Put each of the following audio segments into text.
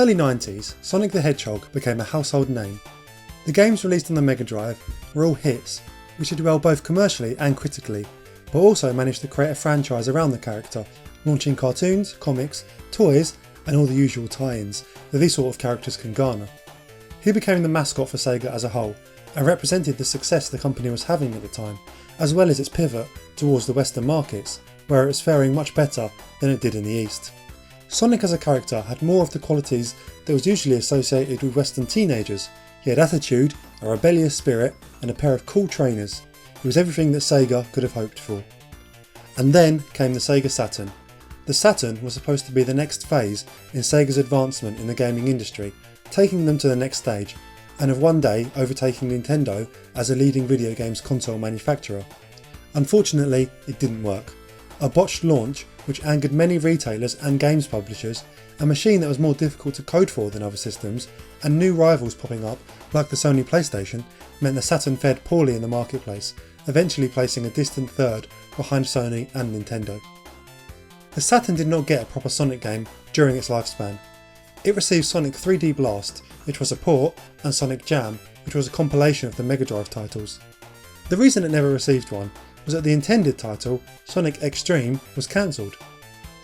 early 90s, Sonic the Hedgehog became a household name. The games released on the Mega Drive were all hits, which did well both commercially and critically, but also managed to create a franchise around the character, launching cartoons, comics, toys, and all the usual tie-ins that these sort of characters can garner. He became the mascot for Sega as a whole, and represented the success the company was having at the time, as well as its pivot towards the Western markets, where it was faring much better than it did in the East. Sonic as a character had more of the qualities that was usually associated with Western teenagers. He had attitude, a rebellious spirit, and a pair of cool trainers. He was everything that Sega could have hoped for. And then came the Sega Saturn. The Saturn was supposed to be the next phase in Sega's advancement in the gaming industry, taking them to the next stage, and of one day overtaking Nintendo as a leading video games console manufacturer. Unfortunately, it didn't work. A botched launch, which angered many retailers and games publishers, a machine that was more difficult to code for than other systems, and new rivals popping up, like the Sony PlayStation, meant the Saturn fared poorly in the marketplace, eventually placing a distant third behind Sony and Nintendo. The Saturn did not get a proper Sonic game during its lifespan. It received Sonic 3D Blast, which was a port, and Sonic Jam, which was a compilation of the Mega Drive titles. The reason it never received one was that the intended title, Sonic Extreme, was cancelled.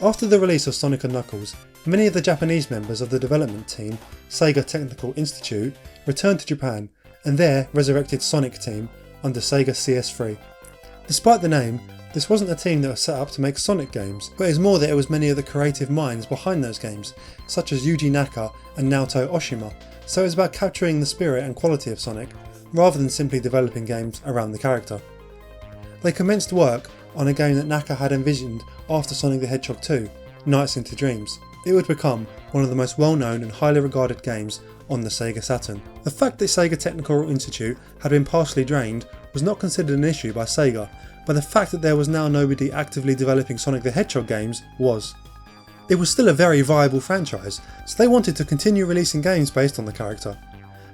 After the release of Sonic & Knuckles, many of the Japanese members of the development team, Sega Technical Institute, returned to Japan and there resurrected Sonic Team under Sega CS3. Despite the name, this wasn't a team that was set up to make Sonic games, but it was more that it was many of the creative minds behind those games, such as Yuji Naka and Naoto Oshima, so it was about capturing the spirit and quality of Sonic, rather than simply developing games around the character. They commenced work on a game that Naka had envisioned after Sonic the Hedgehog 2, Nights into Dreams. It would become one of the most well-known and highly regarded games on the Sega Saturn. The fact that Sega Technical Institute had been partially drained was not considered an issue by Sega, but the fact that there was now nobody actively developing Sonic the Hedgehog games was. It was still a very viable franchise, so they wanted to continue releasing games based on the character.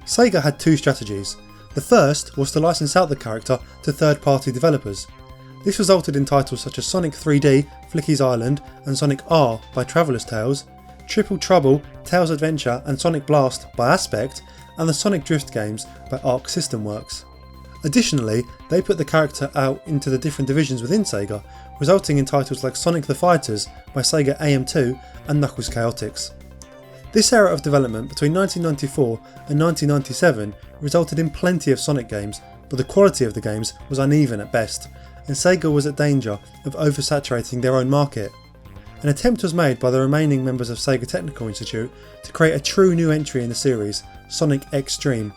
Sega had two strategies. The first was to license out the character to third-party developers. This resulted in titles such as Sonic 3D, Flicky's Island, and Sonic R by Traveller's Tales, Triple Trouble, Tails Adventure, and Sonic Blast by Aspect, and the Sonic Drift games by Arc System Works. Additionally, they put the character out into the different divisions within Sega, resulting in titles like Sonic the Fighters by Sega AM2 and Knuckles Chaotix. This era of development between 1994 and 1997 resulted in plenty of Sonic games, but the quality of the games was uneven at best, and Sega was at danger of oversaturating their own market. An attempt was made by the remaining members of Sega Technical Institute to create a true new entry in the series, Sonic Extreme.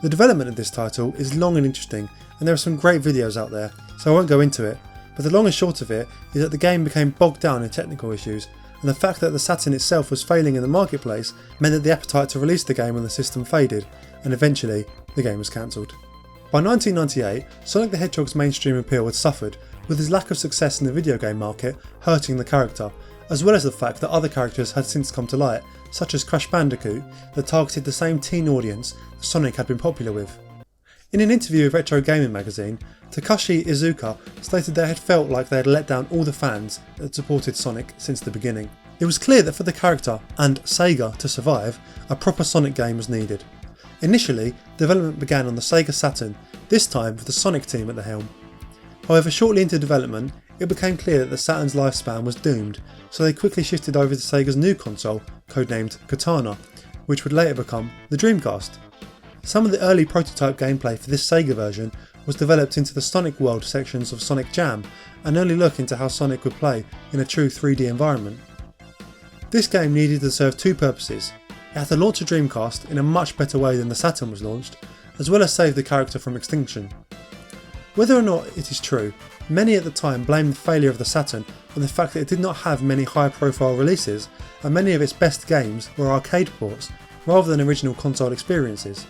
The development of this title is long and interesting, and there are some great videos out there, so I won't go into it, but the long and short of it is that the game became bogged down in technical issues, and the fact that the Saturn itself was failing in the marketplace meant that the appetite to release the game on the system faded, and eventually the game was cancelled. By 1998, Sonic the Hedgehog's mainstream appeal had suffered, with his lack of success in the video game market hurting the character, as well as the fact that other characters had since come to light, such as Crash Bandicoot, that targeted the same teen audience that Sonic had been popular with. In an interview with Retro Gaming magazine, Takashi Iizuka stated they had felt like they had let down all the fans that had supported Sonic since the beginning. It was clear that for the character and Sega to survive, a proper Sonic game was needed. Initially, development began on the Sega Saturn, this time with the Sonic team at the helm. However, shortly into development, it became clear that the Saturn's lifespan was doomed, so they quickly shifted over to Sega's new console, codenamed Katana, which would later become the Dreamcast. Some of the early prototype gameplay for this Sega version was developed into the Sonic World sections of Sonic Jam, an early look into how Sonic would play in a true 3D environment. This game needed to serve two purposes. It had to launch a Dreamcast in a much better way than the Saturn was launched, as well as save the character from extinction. Whether or not it is true, many at the time blamed the failure of the Saturn on the fact that it did not have many high-profile releases, and many of its best games were arcade ports, rather than original console experiences.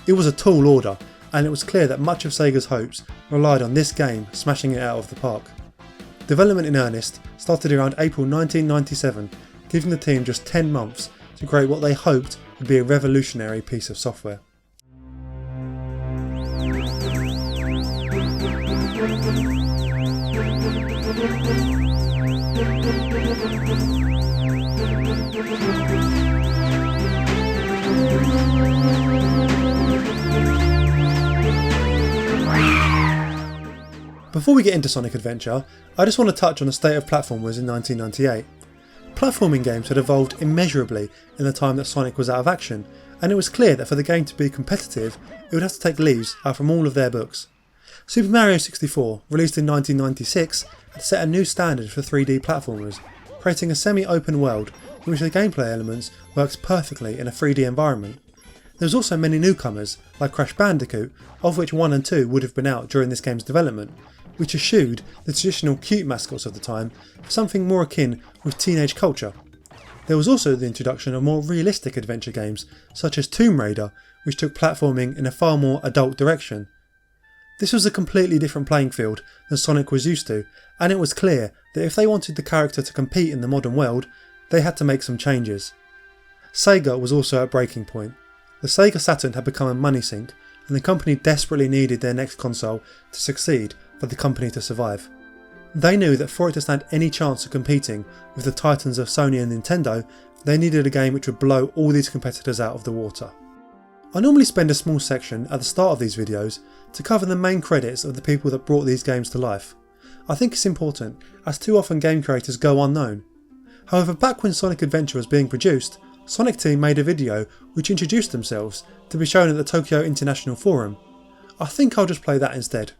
It was a tall order, and it was clear that much of Sega's hopes relied on this game smashing it out of the park. Development in earnest started around April 1997, giving the team just 10 months to create what they hoped would be a revolutionary piece of software. Before we get into Sonic Adventure, I just want to touch on the state of platformers in 1998. Platforming games had evolved immeasurably in the time that Sonic was out of action, and it was clear that for the game to be competitive, it would have to take leaves out from all of their books. Super Mario 64, released in 1996, had set a new standard for 3D platformers, creating a semi-open world in which the gameplay elements worked perfectly in a 3D environment. There was also many newcomers, like Crash Bandicoot, of which 1 and 2 would have been out during this game's development, which eschewed the traditional cute mascots of the time for something more akin with teenage culture. There was also the introduction of more realistic adventure games, such as Tomb Raider, which took platforming in a far more adult direction. This was a completely different playing field than Sonic was used to, and it was clear that if they wanted the character to compete in the modern world, they had to make some changes. Sega was also at breaking point. The Sega Saturn had become a money sink, and the company desperately needed their next console to succeed for the company to survive. They knew that for it to stand any chance of competing with the titans of Sony and Nintendo, they needed a game which would blow all these competitors out of the water. I normally spend a small section at the start of these videos to cover the main credits of the people that brought these games to life. I think it's important, as too often game creators go unknown. However, back when Sonic Adventure was being produced, Sonic Team made a video which introduced themselves to be shown at the Tokyo International Forum. I think I'll just play that instead.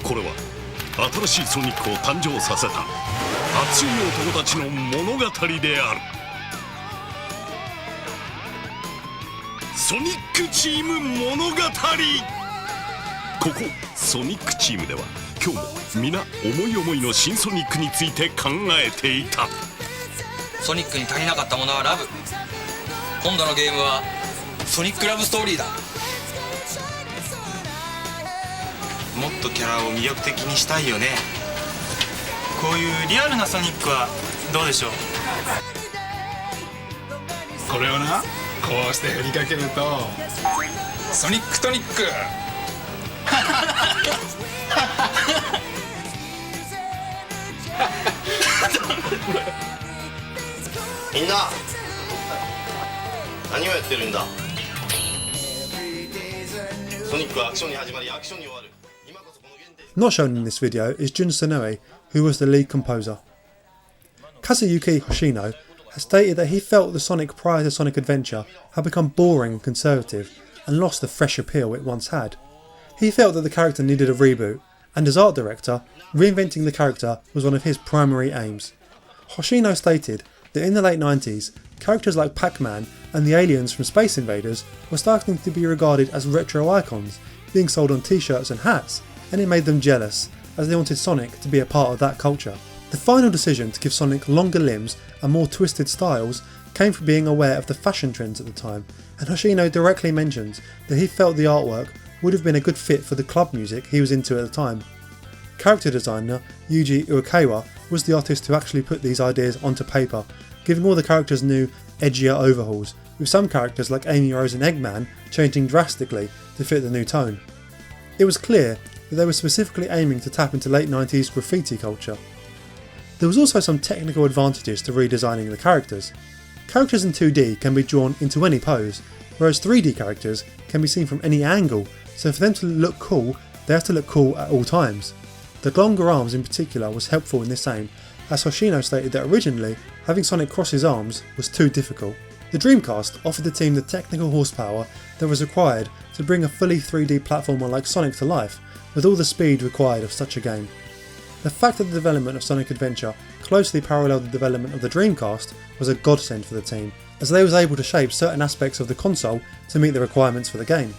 これは新しいソニックを誕生させた熱い男たちの物語である。ソニックチーム物語。ここソニックチームでは今日も皆思い思いの新ソニックについて考えていた。ソニックに足りなかったものはラブ。今度のゲームはソニックラブストーリーだ。もっとキャラを魅力的にしたいよね。こういうリアルなソニックはどうでしょう。これをな、こうして振りかけるとソニックトニックみんな何をやってるんだ。ソニックはアクションに始まりアクションに終わる。 Not shown in this video is Jun Sonoe, who was the lead composer. Kazuyuki Hoshino has stated that he felt the Sonic prior to Sonic Adventure had become boring and conservative and lost the fresh appeal it once had. He felt that the character needed a reboot, and as art director, reinventing the character was one of his primary aims. Hoshino stated that in the late 90s, characters like Pac-Man and the aliens from Space Invaders were starting to be regarded as retro icons, being sold on t-shirts and hats, and it made them jealous, as they wanted Sonic to be a part of that culture. The final decision to give Sonic longer limbs and more twisted styles came from being aware of the fashion trends at the time, and Hoshino directly mentions that he felt the artwork would have been a good fit for the club music he was into at the time. Character designer Yuji Uekawa was the artist who actually put these ideas onto paper, giving all the characters new, edgier overhauls, with some characters like Amy Rose and Eggman changing drastically to fit the new tone. It was clear that they were specifically aiming to tap into late 90s graffiti culture. There was also some technical advantages to redesigning the characters. Characters in 2D can be drawn into any pose, whereas 3D characters can be seen from any angle, so for them to look cool, they have to look cool at all times. The longer arms in particular was helpful in this aim, as Hoshino stated that originally having Sonic cross his arms was too difficult. The Dreamcast offered the team the technical horsepower that was required to bring a fully 3D platformer like Sonic to life, with all the speed required of such a game. The fact that the development of Sonic Adventure closely paralleled the development of the Dreamcast was a godsend for the team, as they was able to shape certain aspects of the console to meet the requirements for the game.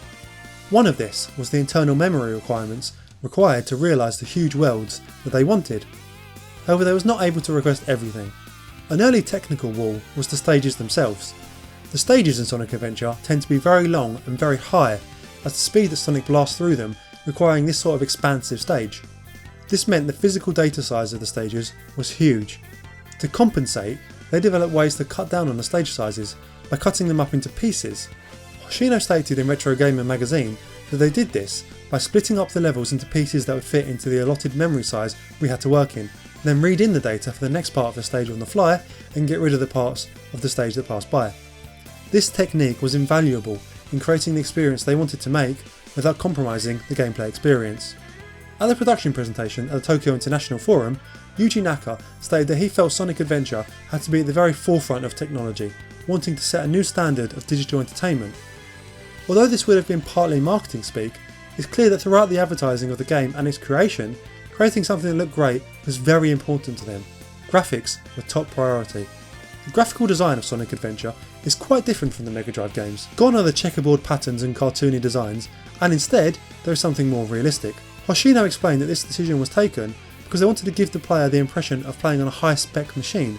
One of this was the internal memory requirements required to realise the huge worlds that they wanted. However, they was not able to request everything. An early technical wall was the stages themselves. The stages in Sonic Adventure tend to be very long and very high, as the speed that Sonic blasts through them requiring this sort of expansive stage. This meant the physical data size of the stages was huge. To compensate, they developed ways to cut down on the stage sizes by cutting them up into pieces. Hoshino stated in Retro Gamer magazine that they did this by splitting up the levels into pieces that would fit into the allotted memory size we had to work in, then read in the data for the next part of the stage on the fly and get rid of the parts of the stage that passed by. This technique was invaluable in creating the experience they wanted to make without compromising the gameplay experience. At the production presentation at the Tokyo International Forum, Yuji Naka stated that he felt Sonic Adventure had to be at the very forefront of technology, wanting to set a new standard of digital entertainment. Although this would have been partly marketing speak, it's clear that throughout the advertising of the game and its creation, creating something that looked great was very important to them. Graphics were top priority. The graphical design of Sonic Adventure is quite different from the Mega Drive games. Gone are the checkerboard patterns and cartoony designs, and instead there is something more realistic. Hoshino explained that this decision was taken because they wanted to give the player the impression of playing on a high-spec machine,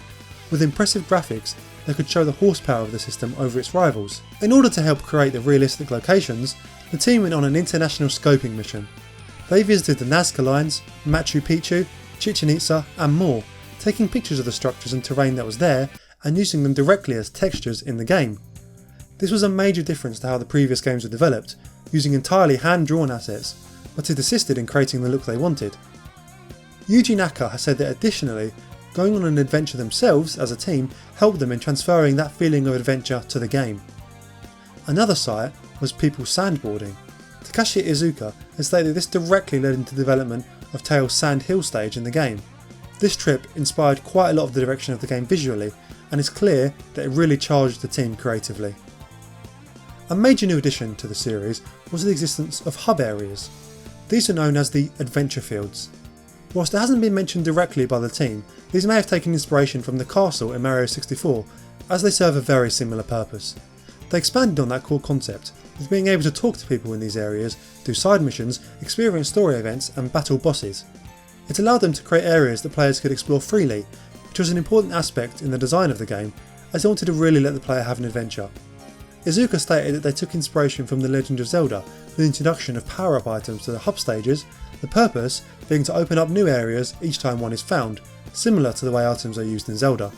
with impressive graphics that could show the horsepower of the system over its rivals. In order to help create the realistic locations, the team went on an international scoping mission. They visited the Nazca Lines, Machu Picchu, Chichen Itza and more, taking pictures of the structures and terrain that was there and using them directly as textures in the game. This was a major difference to how the previous games were developed, using entirely hand-drawn assets, but it assisted in creating the look they wanted. Yuji Naka has said that additionally, going on an adventure themselves as a team helped them in transferring that feeling of adventure to the game. Another site was people sandboarding. Takashi Iizuka has stated this directly led into the development of Tails' Sand Hill stage in the game. This trip inspired quite a lot of the direction of the game visually, and it's clear that it really charged the team creatively. A major new addition to the series was the existence of hub areas. These are known as the adventure fields. Whilst it hasn't been mentioned directly by the team, these may have taken inspiration from the castle in Mario 64, as they serve a very similar purpose. They expanded on that core concept, with being able to talk to people in these areas, do side missions, experience story events and battle bosses. It allowed them to create areas that players could explore freely, which was an important aspect in the design of the game, as they wanted to really let the player have an adventure. Iizuka stated that they took inspiration from The Legend of Zelda with the introduction of power-up items to the hub stages, the purpose being to open up new areas each time one is found, similar to the way items are used in Zelda.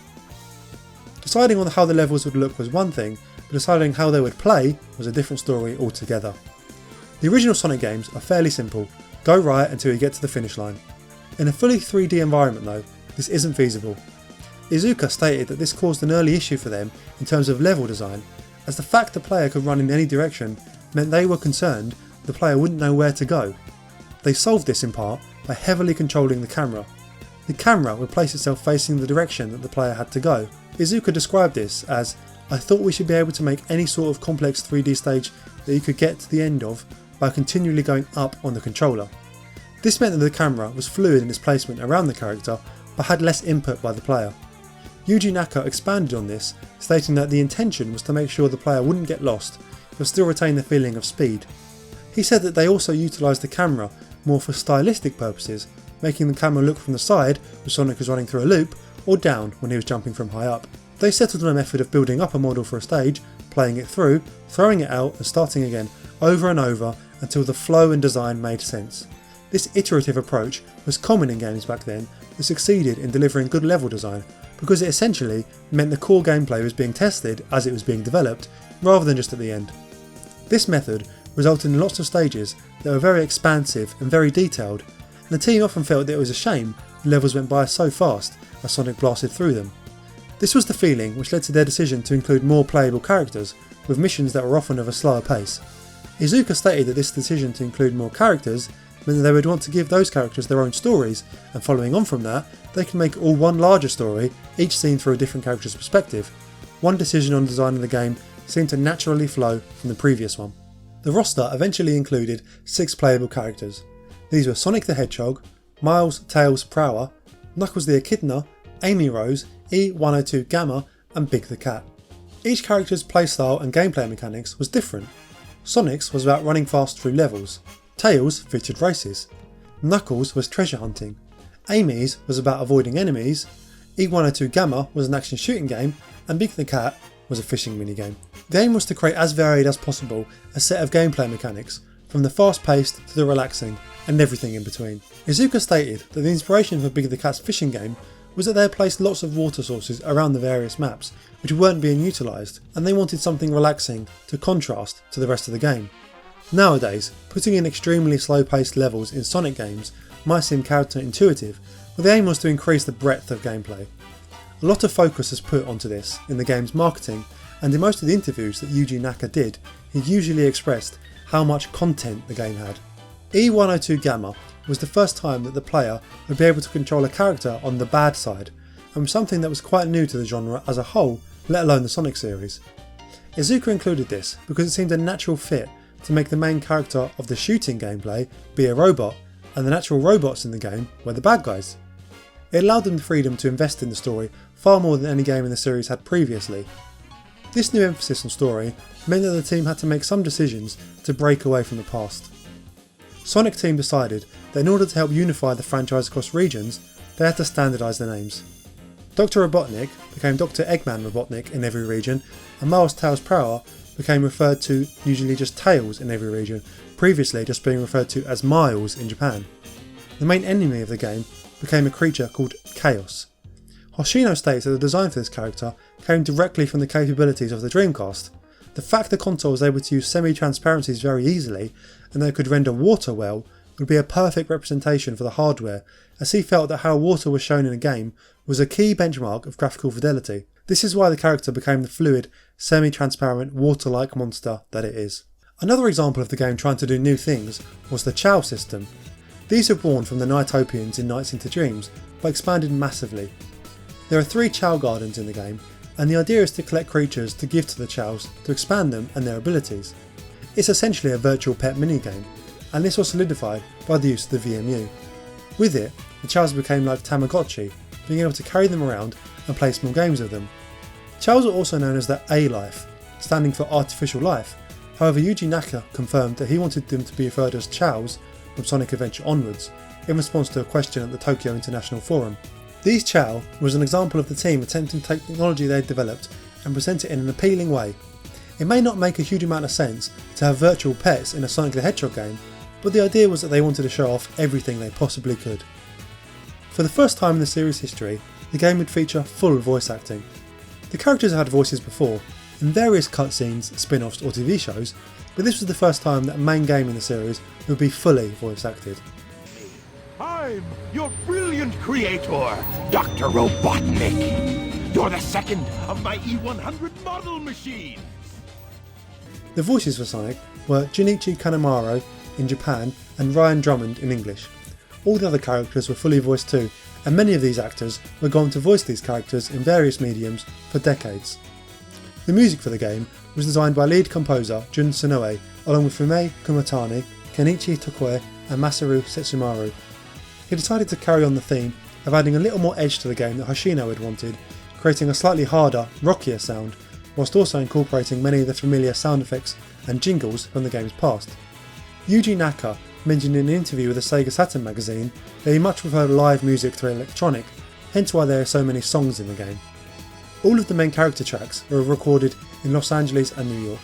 Deciding on how the levels would look was one thing, but deciding how they would play was a different story altogether. The original Sonic games are fairly simple, go right until you get to the finish line. In a fully 3D environment though, this isn't feasible. Iizuka stated that this caused an early issue for them in terms of level design, as the fact the player could run in any direction meant they were concerned the player wouldn't know where to go. They solved this in part by heavily controlling the camera. The camera would place itself facing the direction that the player had to go. Iizuka described this as, "I thought we should be able to make any sort of complex 3D stage that you could get to the end of by continually going up on the controller." This meant that the camera was fluid in its placement around the character but had less input by the player. Yuji Naka expanded on this, stating that the intention was to make sure the player wouldn't get lost but still retain the feeling of speed. He said that they also utilised the camera more for stylistic purposes, making the camera look from the side when Sonic was running through a loop, or down when he was jumping from high up. They settled on a method of building up a model for a stage, playing it through, throwing it out and starting again over and over until the flow and design made sense. This iterative approach was common in games back then that succeeded in delivering good level design, because it essentially meant the core gameplay was being tested as it was being developed, rather than just at the end. This method resulted in lots of stages that were very expansive and very detailed, and the team often felt that it was a shame the levels went by so fast as Sonic blasted through them. This was the feeling which led to their decision to include more playable characters, with missions that were often of a slower pace. Iizuka stated that this decision to include more characters meant that they would want to give those characters their own stories, and following on from that, they could make all one larger story, each seen through a different character's perspective. One decision on designing the game seemed to naturally flow from the previous one. The roster eventually included 6 playable characters. These were Sonic the Hedgehog, Miles Tails Prower, Knuckles the Echidna, Amy Rose, E102 Gamma and Big the Cat. Each character's playstyle and gameplay mechanics was different. Sonic's was about running fast through levels, Tails featured races, Knuckles was treasure hunting, Amy's was about avoiding enemies, E102 Gamma was an action shooting game, and Big the Cat was a fishing minigame. The aim was to create as varied as possible a set of gameplay mechanics, from the fast paced to the relaxing and everything in between. Iizuka stated that the inspiration for Big the Cat's fishing game was that they had placed lots of water sources around the various maps which weren't being utilised, and they wanted something relaxing to contrast to the rest of the game. Nowadays, putting in extremely slow paced levels in Sonic games might seem counterintuitive, but the aim was to increase the breadth of gameplay. A lot of focus is put onto this in the game's marketing, and in most of the interviews that Yuji Naka did, he usually expressed how much content the game had. E102 Gamma was the first time that the player would be able to control a character on the bad side, and was something that was quite new to the genre as a whole, let alone the Sonic series. Iizuka included this because it seemed a natural fit to make the main character of the shooting gameplay be a robot, and the natural robots in the game were the bad guys. It allowed them the freedom to invest in the story far more than any game in the series had previously. This new emphasis on story meant that the team had to make some decisions to break away from the past. Sonic Team decided that in order to help unify the franchise across regions, they had to standardise the names. Dr. Robotnik became Dr. Eggman Robotnik in every region, and Miles Tails Prower became referred to usually just Tails in every region, previously just being referred to as Miles in Japan. The main enemy of the game became a creature called Chaos. Hoshino states that the design for this character came directly from the capabilities of the Dreamcast. The fact the console was able to use semi-transparencies very easily and that it could render water well would be a perfect representation for the hardware, as he felt that how water was shown in a game was a key benchmark of graphical fidelity. This is why the character became the fluid, semi-transparent, water-like monster that it is. Another example of the game trying to do new things was the Chow system. These are born from the Nightopians in Nights into Dreams, but expanded massively. There are 3 Chow gardens in the game, and the idea is to collect creatures to give to the Chows to expand them and their abilities. It's essentially a virtual pet minigame, and this was solidified by the use of the VMU. With it, the Chows became like Tamagotchi, being able to carry them around and play small games with them. Chows are also known as the A-Life, standing for Artificial Life. However, Yuji Naka confirmed that he wanted them to be referred as Chows from Sonic Adventure onwards, in response to a question at the Tokyo International Forum. These Chow was an example of the team attempting to take technology they had developed and present it in an appealing way. It may not make a huge amount of sense to have virtual pets in a Sonic the Hedgehog game, but the idea was that they wanted to show off everything they possibly could. For the first time in the series' history, the game would feature full voice acting. The characters had voices before, in various cutscenes, spin-offs or TV shows, but this was the first time that a main game in the series would be fully voice acted. I'm your brilliant creator, Dr. Robotnik. You're the second of my E100 model machines. The voices for Sonic were Junichi Kanemaru in Japan and Ryan Drummond in English. All the other characters were fully voiced too, and many of these actors were going to voice these characters in various mediums for decades. The music for the game was designed by lead composer Jun Sonoe, along with Fumei Kumatani, Kenichi Tokoe and Masaru Setsumaru. He decided to carry on the theme of adding a little more edge to the game that Hoshino had wanted, creating a slightly harder, rockier sound, whilst also incorporating many of the familiar sound effects and jingles from the game's past. Yuji Naka mentioned in an interview with the Sega Saturn magazine that he much preferred live music to electronic, hence why there are so many songs in the game. All of the main character tracks were recorded in Los Angeles and New York.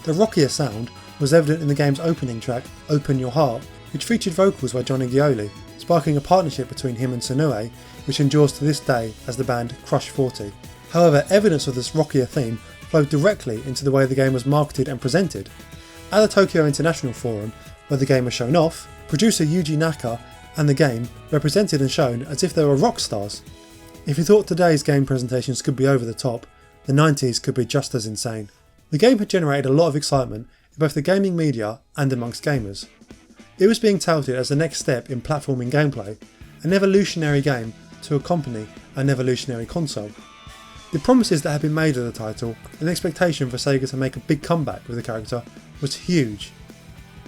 The rockier sound was evident in the game's opening track, Open Your Heart, which featured vocals by Johnny Ghioli, sparking a partnership between him and Sonoe, which endures to this day as the band Crush 40. However, evidence of this rockier theme flowed directly into the way the game was marketed and presented. At the Tokyo International Forum, where the game was shown off, producer Yuji Naka and the game were presented and shown as if they were rock stars. If you thought today's game presentations could be over the top, the 90s could be just as insane. The game had generated a lot of excitement in both the gaming media and amongst gamers. It was being touted as the next step in platforming gameplay, an evolutionary game to accompany an evolutionary console. The promises that had been made of the title and the expectation for Sega to make a big comeback with the character was huge.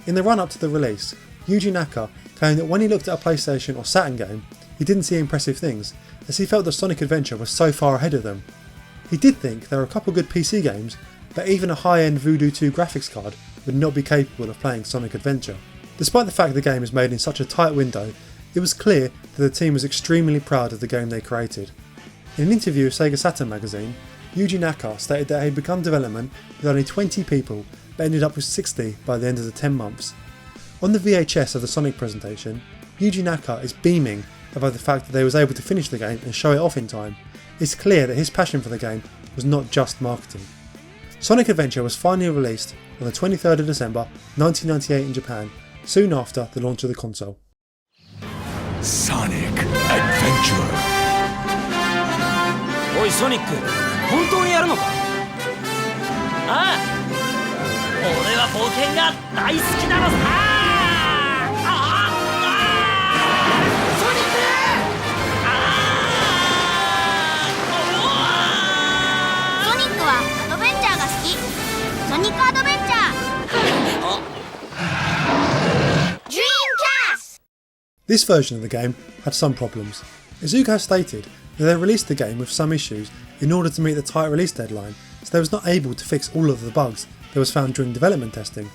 In the run-up to the release, Yuji Naka claimed that when he looked at a PlayStation or Saturn game, he didn't see impressive things, as he felt that Sonic Adventure was so far ahead of them. He did think there were a couple good PC games, but even a high-end Voodoo 2 graphics card would not be capable of playing Sonic Adventure. Despite the fact the game was made in such a tight window, it was clear that the team was extremely proud of the game they created. In an interview with Sega Saturn magazine, Yuji Naka stated that he had begun development with only 20 people but ended up with 60 by the end of the 10 months. On the VHS of the Sonic presentation, Yuji Naka is beaming about the fact that they was able to finish the game and show it off in time. It's clear that his passion for the game was not just marketing. Sonic Adventure was finally released on the 23rd of December 1998 in Japan, soon after the launch of the console. Sonic Adventure. おいソニック、本当にやるのか？ああ、俺は冒険が大好きなのさ。ソニック！ソニックはアドベンチャーが好き。ソニックアドベンチャー。Dreamcast! This version of the game had some problems. Izuka has stated that they released the game with some issues in order to meet the tight release deadline, so they was not able to fix all of the bugs that was found during development testing.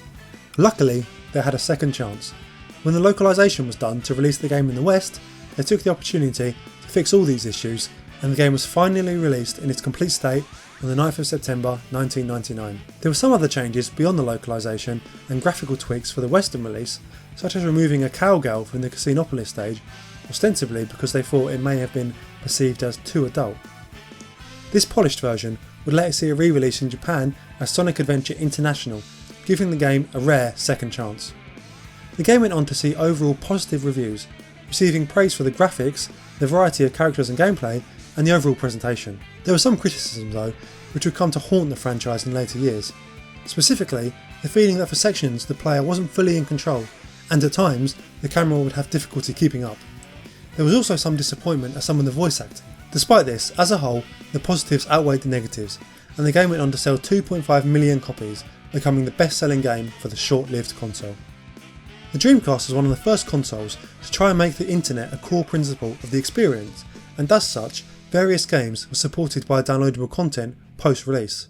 Luckily, they had a second chance. When the localization was done to release the game in the West, they took the opportunity to fix all these issues, and the game was finally released in its complete state on the 9th of September 1999. There were some other changes beyond the localization and graphical tweaks for the Western release, such as removing a cowgirl from the Casinopolis stage, ostensibly because they thought it may have been perceived as too adult. This polished version would later see a re-release in Japan as Sonic Adventure International, giving the game a rare second chance. The game went on to see overall positive reviews, receiving praise for the graphics, the variety of characters and gameplay, and the overall presentation. There was some criticism though, which would come to haunt the franchise in later years. Specifically, the feeling that for sections the player wasn't fully in control, and at times the camera would have difficulty keeping up. There was also some disappointment at some of the voice acting. Despite this, as a whole, the positives outweighed the negatives, and the game went on to sell 2.5 million copies, becoming the best-selling game for the short-lived console. The Dreamcast was one of the first consoles to try and make the internet a core principle of the experience, and as such, various games were supported by downloadable content post-release.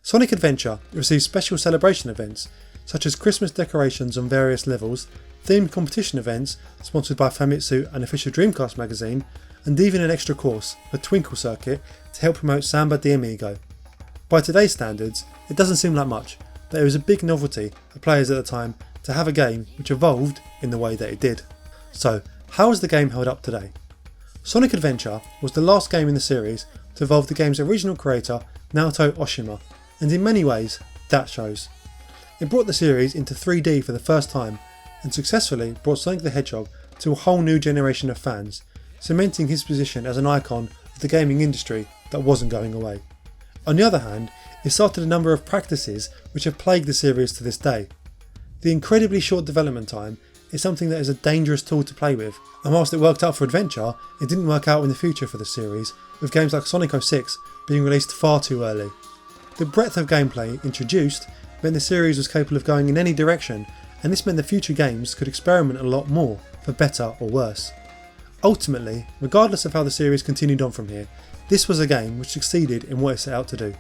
Sonic Adventure received special celebration events, such as Christmas decorations on various levels, themed competition events sponsored by Famitsu and Official Dreamcast magazine, and even an extra course, the Twinkle Circuit, to help promote Samba de Amigo. By today's standards, it doesn't seem like much, but it was a big novelty for players at the time to have a game which evolved in the way that it did. So, how has the game held up today? Sonic Adventure was the last game in the series to involve the game's original creator, Naoto Oshima, and in many ways, that shows. It brought the series into 3D for the first time, and successfully brought Sonic the Hedgehog to a whole new generation of fans, cementing his position as an icon of the gaming industry that wasn't going away. On the other hand, it started a number of practices which have plagued the series to this day. The incredibly short development time is something that is a dangerous tool to play with, and whilst it worked out for Adventure, it didn't work out in the future for the series, with games like Sonic 06 being released far too early. The breadth of gameplay introduced meant the series was capable of going in any direction, and this meant the future games could experiment a lot more, for better or worse. Ultimately, regardless of how the series continued on from here, this was a game which succeeded in what it set out to do.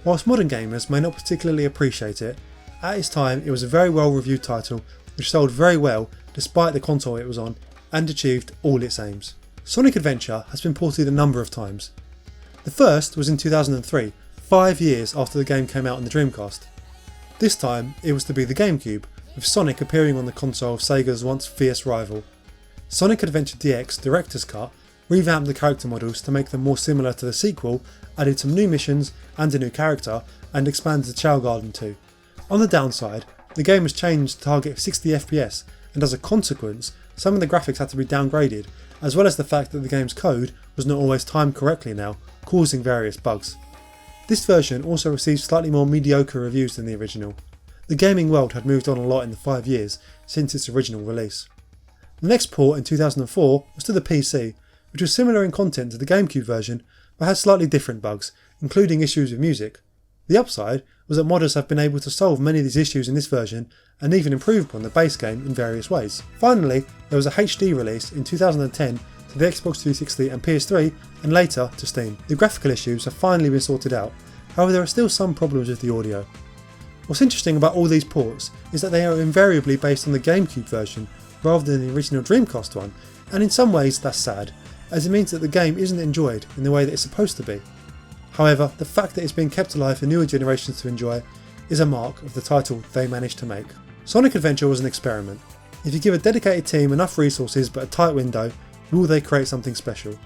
Whilst modern gamers may not particularly appreciate it, at its time it was a very well reviewed title which sold very well despite the console it was on and achieved all its aims. Sonic Adventure has been ported a number of times. The first was in 2003, 5 years after the game came out on the Dreamcast. This time it was to be the GameCube, with Sonic appearing on the console of Sega's once fierce rival. Sonic Adventure DX Director's Cut revamped the character models to make them more similar to the sequel, added some new missions and a new character, and expanded the Chow Garden too. On the downside, the game was changed to target 60 FPS, and as a consequence, some of the graphics had to be downgraded, as well as the fact that the game's code was not always timed correctly now, causing various bugs. This version also received slightly more mediocre reviews than the original. The gaming world had moved on a lot in the 5 years since its original release. The next port in 2004 was to the PC, which was similar in content to the GameCube version, but had slightly different bugs, including issues with music. The upside was that modders have been able to solve many of these issues in this version, and even improve upon the base game in various ways. Finally, there was a HD release in 2010 to the Xbox 360 and PS3, and later to Steam. The graphical issues have finally been sorted out, however there are still some problems with the audio. What's interesting about all these ports is that they are invariably based on the GameCube version rather than the original Dreamcast one, and in some ways that's sad, as it means that the game isn't enjoyed in the way that it's supposed to be. However, the fact that it's being kept alive for newer generations to enjoy is a mark of the title they managed to make. Sonic Adventure was an experiment. If you give a dedicated team enough resources but a tight window, will they create something special?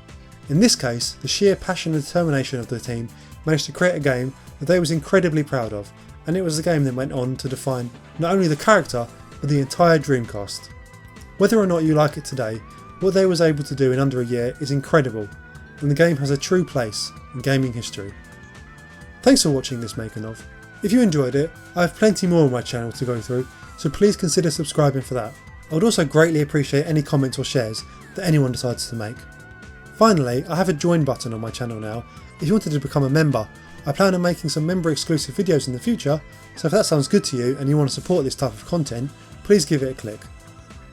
In this case, the sheer passion and determination of the team managed to create a game that they was incredibly proud of, and it was the game that went on to define not only the character, but the entire Dreamcast. Whether or not you like it today, what they was able to do in under a year is incredible, and the game has a true place in gaming history. Thanks for watching this making of. If you enjoyed it, I have plenty more on my channel to go through, so please consider subscribing for that. I would also greatly appreciate any comments or shares that anyone decides to make. Finally, I have a join button on my channel now. If you wanted to become a member, I plan on making some member exclusive videos in the future, so if that sounds good to you and you want to support this type of content, please give it a click.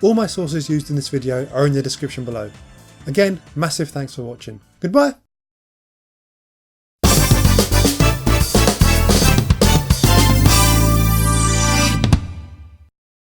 All my sources used in this video are in the description below. Again, massive thanks for watching. Goodbye!